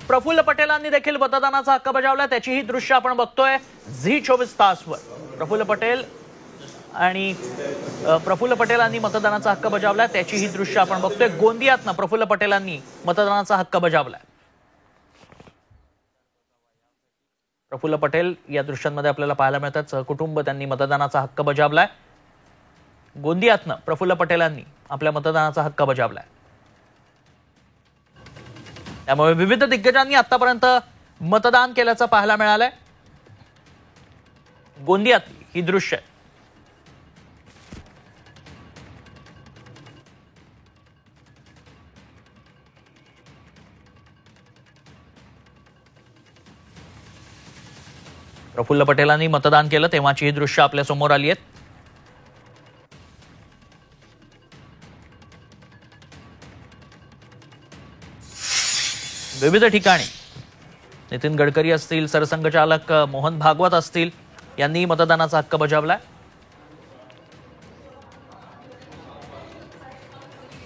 प्रफुल्ल पटेलांनी देखील मतदानाचा हक्क बजावला। त्याची ही दृश्य आपण बघतोय झी 24 तासवर। प्रफुल्ल पटेलांनी मतदानाचा हक्क बजावला, त्याची ही दृश्य आपण बघतोय। गोंदियातनं प्रफुल्ल पटेलांनी मतदानाचा हक्क बजावला। प्रफुल्ल पटेल या दृश्यांमध्ये आपल्याला पाहायला मिळतात, सहकुटुंब त्यांनी मतदानाचा हक्क बजावलाय। गोंदियातनं प्रफुल्ल पटेलांनी आपल्या मतदानाचा हक्क बजावलाय। त्यामुळे विविध दिग्गजांनी आतापर्यंत मतदान केल्याचं पाहायला मिळालंय। गोंदियातली ही दृश्य आहे। प्रफुल्ल पटेलांनी मतदान केलं तेव्हाची ही दृश्य आपल्या समोर आली आहेत। विविध ठिकाणी नितीन गडकरी असतील, सरसंघचालक मोहन भागवत असतील, यांनी मतदानाचा हक्क बजावलाय।